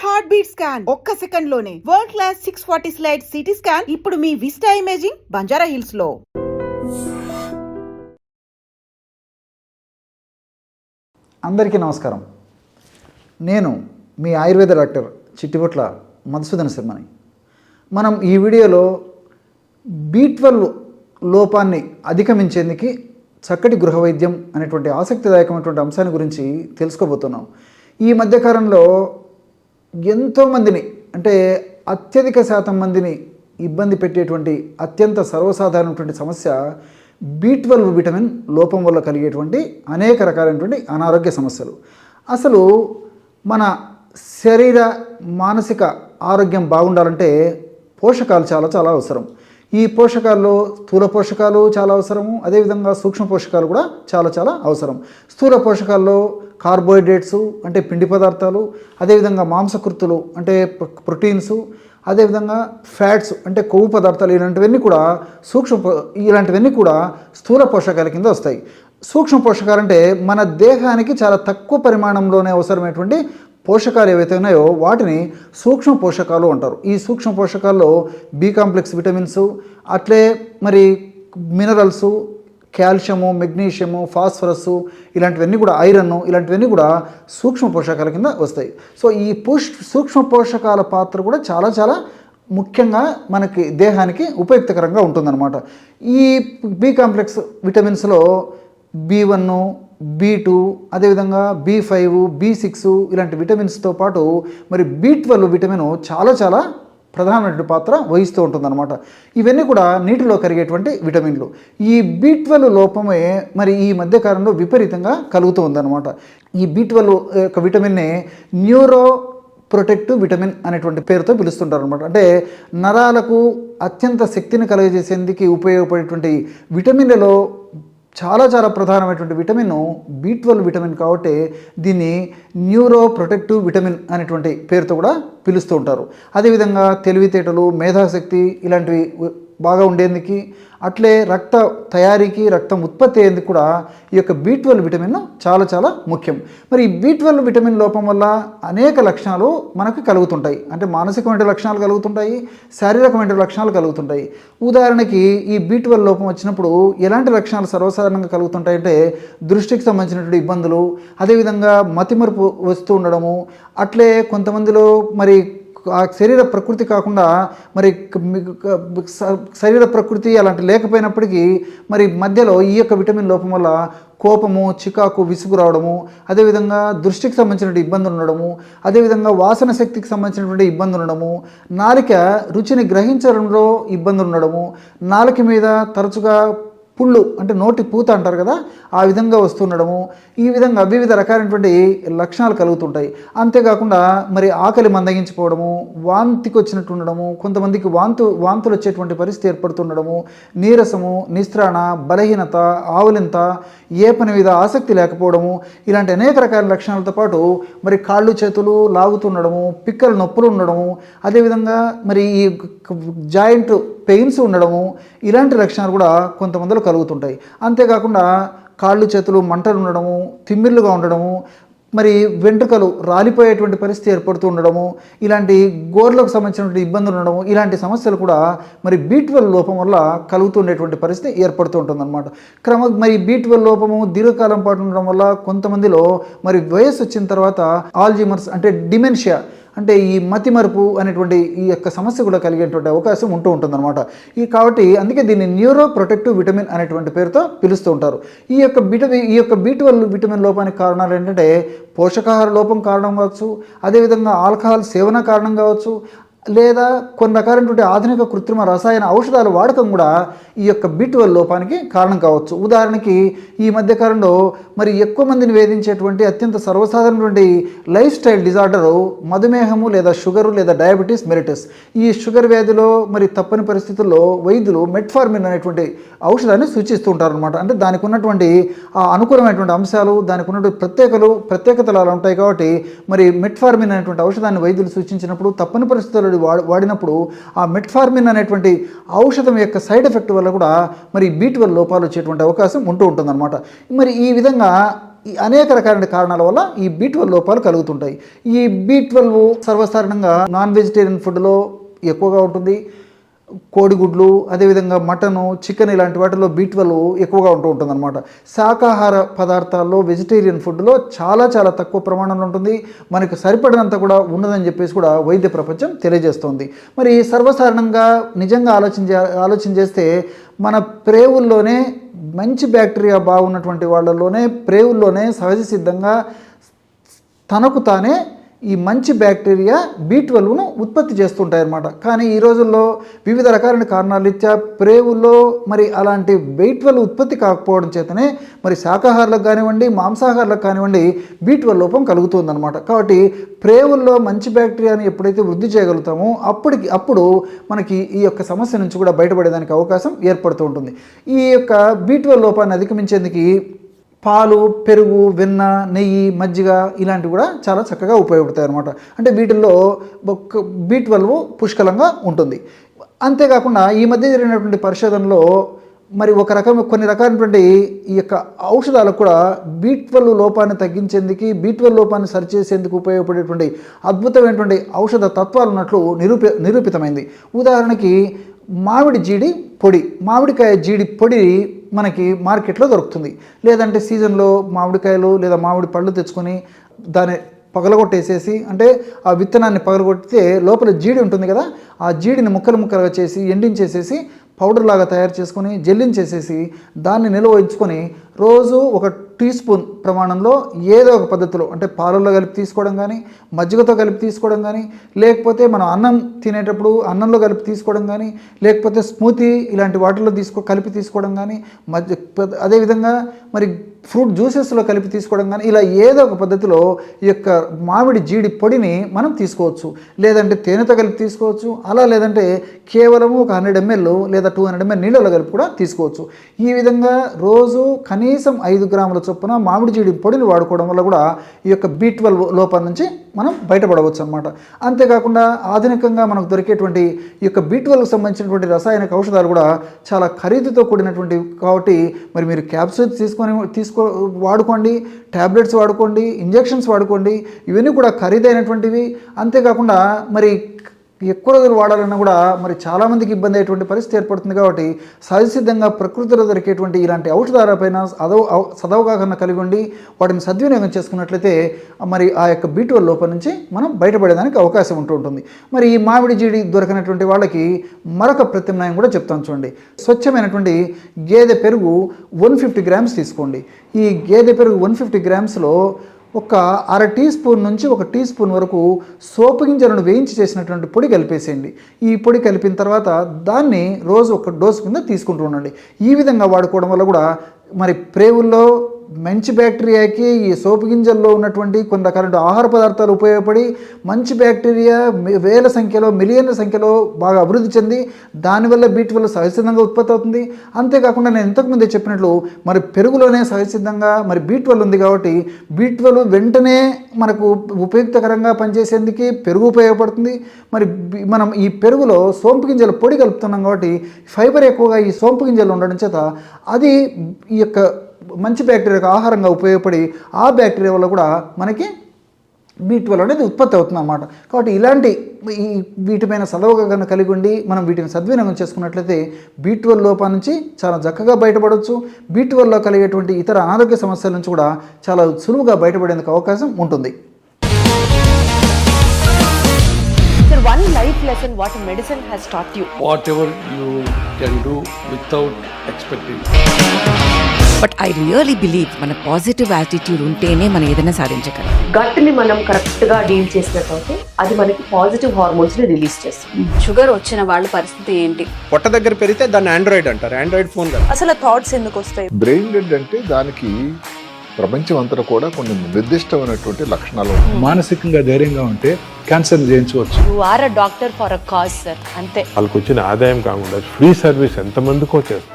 Heart beat scan ఒక్క second లోనే world class 640 slide CT scan ఇప్పుడు మీ విస్టా ఇమేజింగ్ బంజారా హిల్స్ లో. అందరికీ నమస్కారం. నేను మీ ఆయుర్వేద డాక్టర్ చిట్టిపొట్ల మధుసూదన శర్మని. మనం ఈ వీడియోలో B12 లోపాన్ని అధిగమించేందుకు చక్కటి గృహ వైద్యం అనేటువంటి ఆసక్తిదాయకమైనటువంటి అంశాన్ని గురించి తెలుసుకోబోతున్నాం. ఈ మధ్యకాలంలో ఎంతోమందిని, అంటే అత్యధిక శాతం మందిని ఇబ్బంది పెట్టేటువంటి అత్యంత సర్వసాధారణమైనటువంటి సమస్య B12 విటమిన్ లోపం వల్ల కలిగేటువంటి అనేక రకాలైనటువంటి అనారోగ్య సమస్యలు. అసలు మన శరీర మానసిక ఆరోగ్యం బాగుండాలంటే పోషకాలు చాలా చాలా అవసరం. ఈ పోషకాల్లో స్థూల పోషకాలు చాలా అవసరము, అదేవిధంగా సూక్ష్మ పోషకాలు కూడా చాలా చాలా అవసరం. స్థూల పోషకాల్లో కార్బోహైడ్రేట్స్ అంటే పిండి పదార్థాలు, అదేవిధంగా మాంసకృతులు అంటే ప్రోటీన్స్, అదేవిధంగా ఫ్యాట్స్ అంటే కొవ్వు పదార్థాలు, ఇలాంటివన్నీ కూడా స్థూల పోషకాల కింద వస్తాయి. సూక్ష్మ పోషకాలు అంటే మన దేహానికి చాలా తక్కువ పరిమాణంలోనే అవసరమైనటువంటి పోషకాలు ఏవైతే ఉన్నాయో వాటిని సూక్ష్మ పోషకాలు అంటారు. ఈ సూక్ష్మ పోషకాల్లో బి కాంప్లెక్స్ విటమిన్స్, అట్లే మరి మినరల్స్, కాల్షియము, మెగ్నీషియము, ఫాస్ఫరస్, ఇలాంటివన్నీ కూడా ఐరన్, ఇలాంటివన్నీ కూడా సూక్ష్మ పోషకాల కింద వస్తాయి. సో ఈ సూక్ష్మ పోషకాల పాత్ర కూడా చాలా చాలా ముఖ్యంగా మనకి దేహానికి ఉపయుక్తకరంగా ఉంటుందన్నమాట. ఈ బి కాంప్లెక్స్ విటమిన్స్లో B1, B2, అదేవిధంగా B5, B6 ఇలాంటి విటమిన్స్తో పాటు మరి B12 విటమిన్ చాలా చాలా ప్రధానమైన పాత్ర వహిస్తూ ఉంటుందన్నమాట. ఇవన్నీ కూడా నీటిలో కరిగేటువంటి విటమిన్లు. ఈ B12 లోపమే మరి ఈ మధ్యకాలంలో విపరీతంగా కలుగుతూ ఉందన్నమాట. ఈ B12 యొక్క విటమిన్ని న్యూరో ప్రొటెక్టివ్ విటమిన్ అనేటువంటి పేరుతో పిలుస్తుంటారు అనమాట. అంటే నరాలకు అత్యంత శక్తిని కలుగజేసేందుకు ఉపయోగపడేటువంటి విటమిన్లలో చాలా చాలా ప్రధానమైనటువంటి విటమిన్ B12 విటమిన్ కాబట్టి దీన్ని న్యూరో ప్రొటెక్టివ్ విటమిన్ అనేటువంటి పేరుతో కూడా పిలుస్తూ ఉంటారు. అదేవిధంగా తెలివితేటలు, మేధాశక్తి ఇలాంటివి బాగా ఉండేందుకు, అట్లే రక్త తయారీకి, రక్తం ఉత్పత్తి అయ్యేందుకు కూడా ఈ యొక్క B12 విటమిన్ చాలా చాలా ముఖ్యం. మరి ఈ B12 విటమిన్ లోపం వల్ల అనేక లక్షణాలు మనకు కలుగుతుంటాయి. అంటే మానసికమైన లక్షణాలు కలుగుతుంటాయి, శారీరకమైన లక్షణాలు కలుగుతుంటాయి. ఉదాహరణకి ఈ B12 లోపం వచ్చినప్పుడు ఎలాంటి లక్షణాలు సర్వసాధారణంగా కలుగుతుంటాయంటే దృష్టికి సంబంధించినటువంటి ఇబ్బందులు, అదేవిధంగా మతిమరుపు వస్తూ ఉండడము, అట్లే కొంతమందిలో మరి ఆ శరీర ప్రకృతి కాకుండా మరి శరీర ప్రకృతి అలాంటి లేకపోయినప్పటికీ మరి మధ్యలో ఈ యొక్క విటమిన్ లోపం వల్ల కోపము, చికాకు, విసుగు రావడము, అదేవిధంగా దృష్టికి సంబంధించినటువంటి ఇబ్బందులు ఉండడము, అదేవిధంగా వాసన శక్తికి సంబంధించినటువంటి ఇబ్బందులు ఉండడము, నాలిక రుచిని గ్రహించడంలో ఇబ్బందులు ఉండడము, నాలిక మీద తరచుగా పుళ్ళు అంటే నోటి పూత అంటారు కదా, ఆ విధంగా వస్తుండడము, ఈ విధంగా వివిధ రకాలైనటువంటి లక్షణాలు కలుగుతుంటాయి. అంతేకాకుండా మరి ఆకలి మందగించిపోవడము, వాంతికి వచ్చినట్టు ఉండడము, కొంతమందికి వాంతులు వచ్చేటువంటి పరిస్థితి ఏర్పడుతుండడము, నీరసము, నిస్త్రాణ, బలహీనత, ఆవులింత, ఏ పని మీద ఆసక్తి లేకపోవడము, ఇలాంటి అనేక రకాల లక్షణాలతో పాటు మరి కాళ్ళు చేతులు లాగుతుండడము, పిక్కల నొప్పులు ఉండడము, అదేవిధంగా మరి ఈ జాయింట్ పెయిన్స్ ఉండడము, ఇలాంటి లక్షణాలు కూడా కొంతమందిలో కలుగుతుంటాయి. అంతేకాకుండా కాళ్ళు చేతులు మంటలు ఉండడము, తిమ్మిర్లుగా ఉండడము, మరి వెంట్రుకలు రాలిపోయేటువంటి పరిస్థితి ఏర్పడుతూ ఉండడము, ఇలాంటి గోర్లకు సంబంధించినటువంటి ఇబ్బందులు ఉండడము, ఇలాంటి సమస్యలు కూడా మరి B12 లోపం వల్ల కలుగుతుండేటువంటి పరిస్థితి ఏర్పడుతూ ఉంటుందన్నమాట. మరి B12 లోపము దీర్ఘకాలం పాటు ఉండడం వల్ల కొంతమందిలో మరి వయసు వచ్చిన తర్వాత ఆల్జీమర్స్ అంటే డిమెన్షియా అంటే ఈ మతిమరుపు అనేటువంటి ఈ యొక్క సమస్య కూడా కలిగేటువంటి అవకాశం ఉంటూ ఉంటుందన్నమాట. కాబట్టి అందుకే దీన్ని న్యూరో ప్రొటెక్టివ్ విటమిన్ అనేటువంటి పేరుతో పిలుస్తూ ఉంటారు. ఈ యొక్క B12 విటమిన్ లోపానికి కారణాలు ఏంటంటే పోషకాహార లోపం కారణం కావచ్చు, అదేవిధంగా ఆల్కహాల్ సేవన కారణం కావచ్చు, లేదా కొన్ని రకాలైనటువంటి ఆధునిక కృత్రిమ రసాయన ఔషధాల వాడకం కూడా ఈ యొక్క B12 లోపానికి కారణం కావచ్చు. ఉదాహరణకి ఈ మధ్యకాలంలో మరి ఎక్కువ మందిని వేధించేటువంటి అత్యంత సర్వసాధారణటువంటి లైఫ్ స్టైల్ డిజార్డరు మధుమేహము, లేదా షుగరు, లేదా డయాబెటీస్ మెలిటస్. ఈ షుగర్ వ్యాధిలో మరి తప్పని పరిస్థితుల్లో వైద్యులు మెట్ఫార్మిన్ అనేటువంటి ఔషధాన్ని సూచిస్తూ ఉంటారనమాట. అంటే దానికి ఉన్నటువంటి ఆ అనుకూలమైనటువంటి అంశాలు, దానికి ఉన్నటువంటి ప్రత్యేకతలు అలా ఉంటాయి. కాబట్టి మరి మెట్ఫార్మిన్ అనేటువంటి ఔషధాన్ని వైద్యులు సూచించినప్పుడు తప్పని పరిస్థితుల్లో వాడినప్పుడు ఆ మెట్ఫార్మిన్ అనేటువంటి ఔషధం యొక్క సైడ్ ఎఫెక్ట్ వల్ల కూడా మరి B12 లోపాలు వచ్చేటువంటి అవకాశం ఉంటూ ఉంటుందన్నమాట. మరి ఈ విధంగా ఈ అనేక రకాలైన కారణాల వల్ల ఈ B12 లోపాలు కలుగుతుంటాయి. ఈ B12 సర్వసాధారణంగా నాన్ వెజిటేరియన్ ఫుడ్లో ఎక్కువగా ఉంటుంది. కోడిగుడ్లు, అదేవిధంగా మటను, చికెన్ ఇలాంటి వాటిలో B12 ఎక్కువగా ఉంటుందన్నమాట. శాకాహార పదార్థాల్లో వెజిటేరియన్ ఫుడ్లో చాలా చాలా తక్కువ ప్రమాణంలో ఉంటుంది. మనకు సరిపడినంత కూడా ఉన్నదని చెప్పేసి కూడా వైద్య ప్రపంచం తెలియజేస్తుంది. మరి సర్వసాధారణంగా నిజంగా ఆలోచన చేస్తే మన ప్రేవుల్లోనే మంచి బ్యాక్టీరియా బాగున్నటువంటి వాళ్ళలోనే ప్రేవుల్లోనే సహజ సిద్ధంగా తనకు తానే ఈ మంచి బ్యాక్టీరియా B12ను ఉత్పత్తి చేస్తుంటాయి అన్నమాట. కానీ ఈ రోజుల్లో వివిధ రకాలైన కారణాల రీత్యా ప్రేవుల్లో మరి అలాంటి B12 ఉత్పత్తి కాకపోవడం చేతనే మరి శాకాహారులకు కానివ్వండి, మాంసాహారులకు కానివ్వండి B12 లోపం కలుగుతుందన్నమాట. కాబట్టి ప్రేవుల్లో మంచి బ్యాక్టీరియాని ఎప్పుడైతే వృద్ధి చేయగలుగుతామో అప్పుడు మనకి ఈ యొక్క సమస్య నుంచి కూడా బయటపడేదానికి అవకాశం ఏర్పడుతూ ఉంటుంది. ఈ యొక్క B12 లోపాన్ని అధిగమించేందుకు పాలు, పెరుగు, వెన్న, నెయ్యి, మజ్జిగ ఇలాంటివి కూడా చాలా చక్కగా ఉపయోగపడతాయి అన్నమాట. అంటే వీటిల్లో B12 పుష్కలంగా ఉంటుంది. అంతేకాకుండా ఈ మధ్య జరిగినటువంటి పరిశోధనలో మరి కొన్ని రకాలైనటువంటి ఈ యొక్క ఔషధాలకు కూడా B12 లోపాన్ని తగ్గించేందుకు, B12 లోపాన్ని సరిచేసేందుకు ఉపయోగపడేటువంటి అద్భుతమైనటువంటి ఔషధ తత్వాలు ఉన్నట్లు నిరూపితమైంది. ఉదాహరణకి మామిడికాయ జీడి పొడి మనకి మార్కెట్లో దొరుకుతుంది. లేదంటే సీజన్లో మామిడికాయలు లేదా మామిడి పళ్ళు తెచ్చుకొని దాన్ని పగలగొట్టేసేసి, అంటే ఆ విత్తనాన్ని పగలగొట్టితే లోపల జీడి ఉంటుంది కదా, ఆ జీడిని ముక్కలుగా చేసి ఎండించేసేసి పౌడర్ లాగా తయారు చేసుకొని జల్లించేసేసి దాన్ని నిల్వ ఉంచుకొని రోజు ఒక టీ స్పూన్ ప్రమాణంలో ఏదో ఒక పద్ధతిలో, అంటే పాలల్లో కలిపి తీసుకోవడం కానీ, మజ్జిగతో కలిపి తీసుకోవడం కానీ, లేకపోతే మనం అన్నం తినేటప్పుడు అన్నంలో కలిపి తీసుకోవడం కానీ, లేకపోతే స్మూతీ ఇలాంటి వాటిల్లో కలిపి తీసుకోవడం కానీ, అదేవిధంగా మరి ఫ్రూట్ జ్యూసెస్లో కలిపి తీసుకోవడం కానీ, ఇలా ఏదో ఒక పద్ధతిలో ఈ యొక్క మామిడి జీడి పొడిని మనం తీసుకోవచ్చు. లేదంటే తేనెతో కలిపి తీసుకోవచ్చు. అలా లేదంటే కేవలం ఒక 100 ml లేదా 200 ml నీళ్ళలో కలిపి కూడా తీసుకోవచ్చు. ఈ విధంగా రోజు కనీసం 5 గ్రాముల చొప్పున మామిడి జీడి పొడిని వాడుకోవడం వల్ల కూడా ఈ యొక్క B12 లోపం నుంచి మనం బయటపడవచ్చు అన్నమాట. అంతేకాకుండా ఆధునికంగా మనకు దొరికేటువంటి ఈ యొక్క B12కు సంబంధించినటువంటి రసాయనిక ఔషధాలు కూడా చాలా ఖరీదుతో కూడినటువంటివి కాబట్టి మరి మీరు క్యాప్సూల్స్ వాడుకోండి, ట్యాబ్లెట్స్ వాడుకోండి, ఇంజెక్షన్స్ వాడుకోండి. ఇవన్నీ కూడా ఖరీదైనటువంటివి. అంతేకాకుండా మరి ఎక్కువ రోజులు వాడాలన్నా కూడా మరి చాలామందికి ఇబ్బంది అయ్యేటువంటి పరిస్థితి ఏర్పడుతుంది. కాబట్టి సహజసిద్ధంగా ప్రకృతిలో దొరికేటువంటి ఇలాంటి ఔషధాలపైన సదవగాహన కలిగి ఉండి వాటిని సద్వినియోగం చేసుకున్నట్లయితే మరి ఆ యొక్క B12 లోపం నుంచి మనం బయటపడేదానికి అవకాశం ఉంటుంది. మరి ఈ మామిడి జీడి దొరకనటువంటి వాళ్ళకి మరొక ప్రత్యామ్నాయం కూడా చెప్తాను చూడండి. స్వచ్ఛమైనటువంటి గేదె పెరుగు 150 గ్రామ్స్ తీసుకోండి. ఈ గేదె పెరుగు 150 గ్రామ్స్లో ఒక 1/2 టీ స్పూన్ నుంచి 1 టీ స్పూన్ వరకు సోపు గింజలను వేయించి చేసినటువంటి పొడి కలిపేసేయండి. ఈ పొడి కలిపిన తర్వాత దాన్ని రోజు ఒక డోసు కింద తీసుకుంటూ ఉండండి. ఈ విధంగా వాడుకోవడం వల్ల కూడా మరి ప్రేవుల్లో మంచి బ్యాక్టీరియాకి ఈ సోపు గింజల్లో ఉన్నటువంటి కొన్ని రకాల ఆహార పదార్థాలు ఉపయోగపడి మంచి బ్యాక్టీరియా వేల సంఖ్యలో, మిలియన్ల సంఖ్యలో బాగా అభివృద్ధి చెంది దానివల్ల B12 సహజసిద్ధంగా ఉత్పత్తి అవుతుంది. అంతేకాకుండా నేను ఇంతకుముందే చెప్పినట్లు మరి పెరుగులోనే సహజసిద్ధంగా మరి B12 ఉంది కాబట్టి B12 వెంటనే మనకు ఉపయుక్తకరంగా పనిచేసేందుకు పెరుగు ఉపయోగపడుతుంది. మరి మనం ఈ పెరుగులో సోంపు గింజల పొడి కలుపుతున్నాం కాబట్టి ఫైబర్ ఎక్కువగా ఈ సోంపు గింజలు ఉండడం చేత అది ఈ యొక్క మంచి బ్యాక్టీరియాకు ఆహారంగా ఉపయోగపడి ఆ బ్యాక్టీరియా వల్ల కూడా మనకి B12 అనేది ఉత్పత్తి అవుతుంది అన్నమాట. కాబట్టి ఇలాంటి వీటిపైన సదవగాహన కలిగి ఉండి మనం వీటిని సద్వినియోగం చేసుకున్నట్లయితే B12 లోపం నుంచి చాలా చక్కగా బయటపడవచ్చు. B12లో కలిగేటువంటి ఇతర అనారోగ్య సమస్యల నుంచి కూడా చాలా సులువుగా బయటపడేందుకు అవకాశం ఉంటుంది. One life lesson what medicine has taught you. Whatever you can do without expecting. But I really believe మన పాజిటివ్ యాటిట్యూడ్ ఉంటేనే మనం ఏదైనా సాధించగలం. గట్ ని మనం కరెక్ట్ గా డీల్ చేసినట్లయితే అది మనకి పాజిటివ్ హార్మోన్స్ ని రిలీజ్ చేస్తుంది. షుగర్ వచ్చిన వాళ్ళ పరిస్థితి ఏంటి? పొట్ట దగ్గర పెరిగితే దాన్ని ఆండ్రాయిడ్ అంటారు. ఆండ్రాయిడ్ ఫోన్ కదా. అసలు థాట్స్ ఎందుకు వస్తాయి? బ్రెయిన్ డెడ్ అంటే దానికి ప్రపంచం అంతా కూడా కొన్ని నిర్దిష్టమైనటువంటి లక్షణాలు ఉన్నాయి. మానసికంగా ధైర్యంగా ఉంటే క్యాన్సర్ జయించవచ్చు. You are a doctor for a cause sir, అంతే. వాళ్ళకి వచ్చిన ఆదాయం కాకుండా ఫ్రీ సర్వీస్ ఎంతమందికో చేస్తుంది.